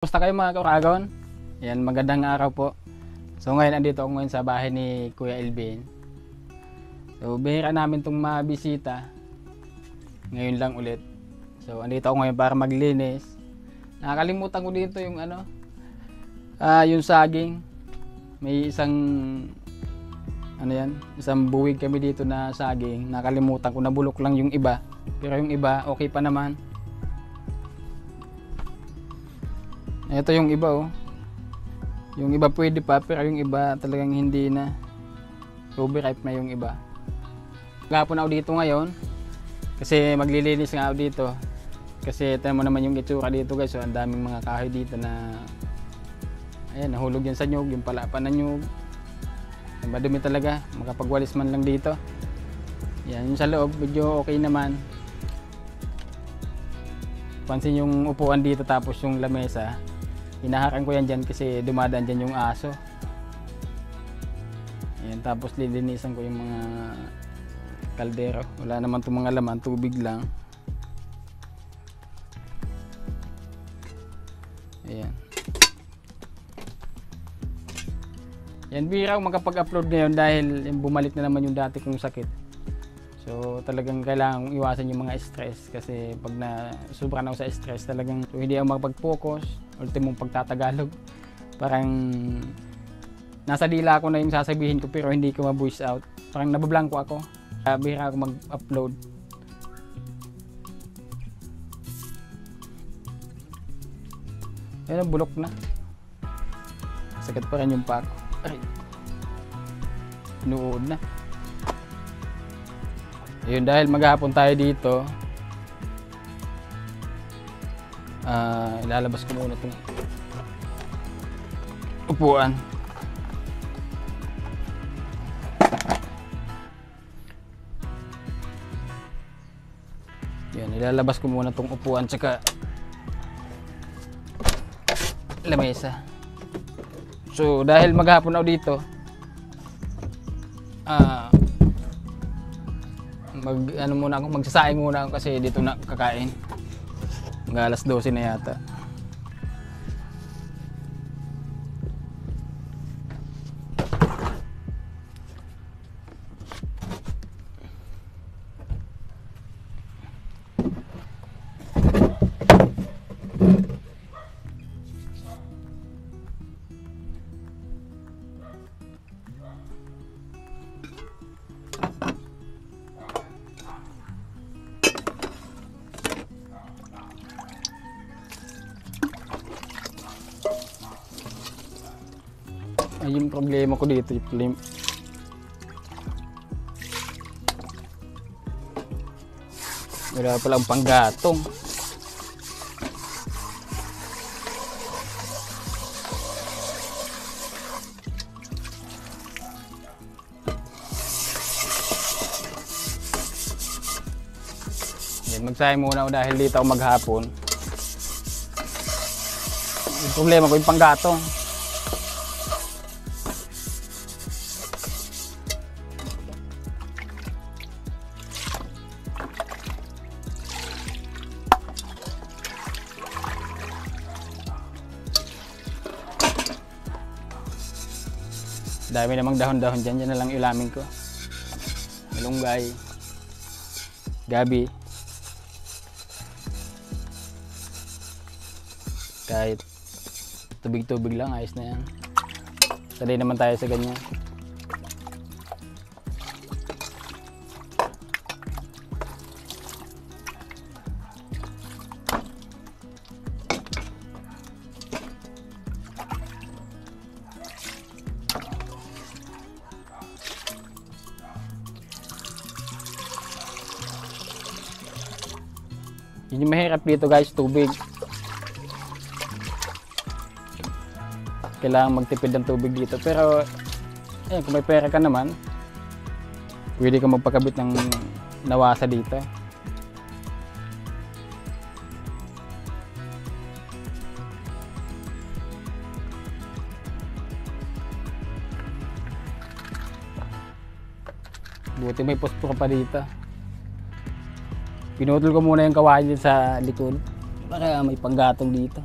Kumusta kayo mga kauragon? Yan, magandang araw po. So ngayon andito ako ngayon sa bahay ni Kuya Elvin. So bihira namin itong mabisita. Ngayon lang ulit. So andito ako ngayon para maglinis. Nakakalimutan ko dito yung yung saging. May isang buwig kami dito na saging. Nakalimutan ko, nabulok lang yung iba. Pero yung iba okay pa naman. Ito yung iba oh. Yung iba pwede pa, pero yung iba talagang hindi na. Overripe na yung iba. Gapon ako dito ngayon kasi maglilinis nga ako dito. Kasi ito mo naman yung itsura dito guys. So ang daming mga kahoy dito na ayan, nahulog yan sa nyug, yung palapan na nyug. Madumi talaga, makapagwalis man lang dito. Yan, yung sa loob medyo okay naman. Pansin yung upuan dito tapos yung lamesa. Hinaharan ko yan dyan kasi dumadaan dyan yung aso. Ayan, tapos lilinisan ko yung mga kaldero. Wala naman itong mga laman, tubig lang. Ayan. Yan, bihira ako makapag-upload ngayon dahil bumalik na naman yung dati kong sakit. So talagang kailangan iwasan yung mga stress kasi pag sobra na ako sa stress talagang hindi ako makapag-focus. Ultimong pagtatagalog, parang nasa dila ko na yung sasabihin ko pero hindi ko ma-voice out, parang nabablangko ako. Bihira ako mag-upload. Ayun, bulok na, sakit pa rin yung paa ko. Ay, inuod na. Ayun, dahil maghapon tayo dito, ilalabas ko muna itong upuan. Yan, ilalabas ko muna itong upuan tsaka lamesa. So dahil maghapon ako dito, magsasaing muna ako kasi dito na kakain. Alas 12 na yata. Ay, yung problema ko dito, wala palang panggatong. Yan, magsayang muna ako dahil dito ako maghapon. Yung problema ko yung panggatong. Dami namang dahon-dahon dyan, yan na lang ilamin ko. Malunggay, gabi. Kahit tubig-tubig lang, ayos na yan. Sanay naman tayo sa ganyan. Yun yung mahirap dito guys, tubig. Kailangan magtipid ng tubig dito. Pero kung may pera ka naman, pwede ka magpakabit ng nawasa dito. Buti may posporo pa dito. Pinutol ko muna yung kawayan sa likod para may panggatong dito.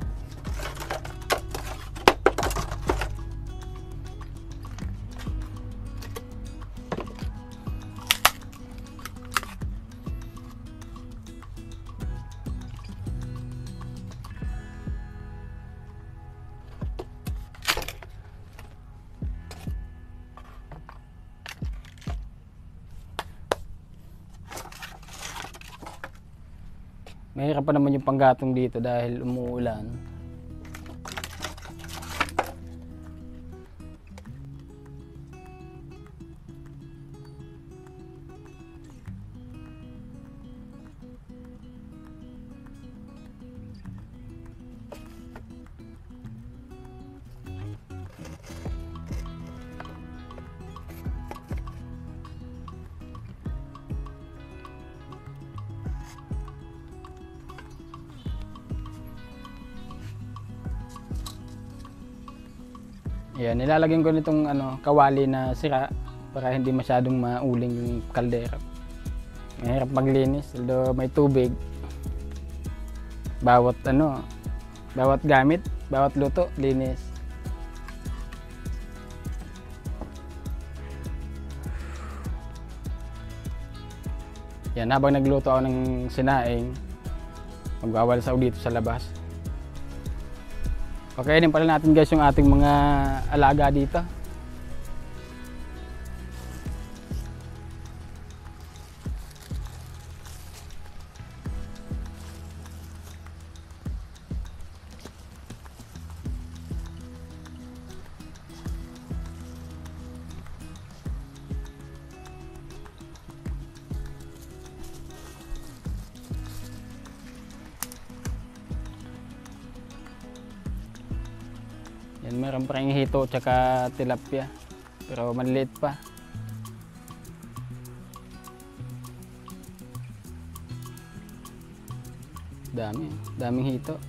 Mahirap pa naman yung panggatong dito dahil umuulan. Ayan, nilalagyan ko nitong kawali na sira para hindi masyadong mauling yung kaldera. Mahirap maglinis, although may tubig. Bawat gamit, bawat luto, linis. Yan, habang nagluto ako ng sinaing, magwawala sa dito sa labas. Okay, din pala natin guys yung ating mga alaga dito. Yan, meron pa rin hito tsaka tilapia, pero maliliit pa. Daming hito.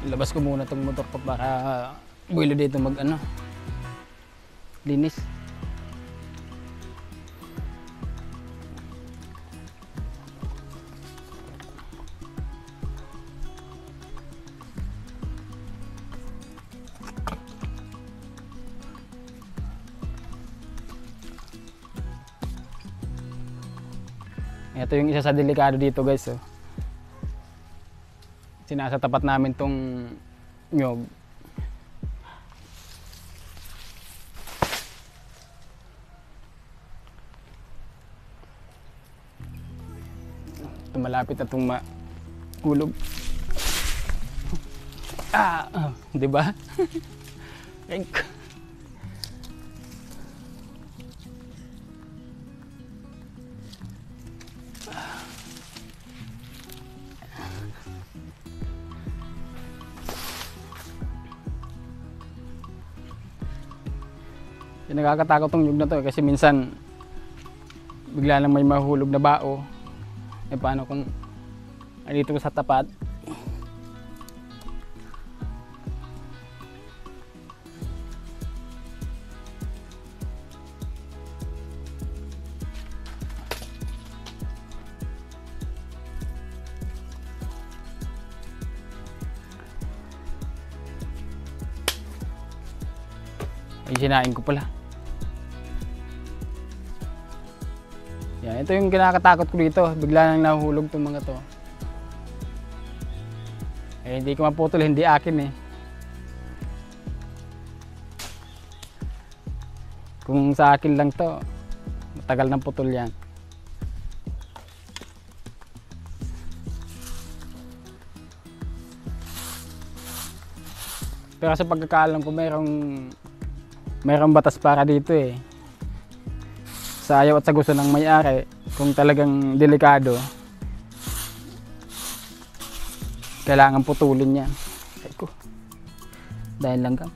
Labas ko muna tong motor ko para buwilo dito linis. Ito yung isa sa delikado dito guys. Sinasatapat namin tong nyog. Malapit na itong mahulog. Di ba? Nakakatakot tong nyug na to kasi minsan bigla lang may mahulog na bao. Paano kung dito sa tapat? Ay, sinain ko pala. Yan, ito yung kinakatakot ko dito. Bigla nang nahuhulog itong mga to. Hindi ko maputol, hindi akin eh. Kung sa akin lang to, matagal nang putol yan. Pero sa pagkakaalam ko mayroong batas para dito eh. Sa ayaw at sa gusto ng may-ari, kung talagang delikado, kailangan putulin yan. Dahil langgam.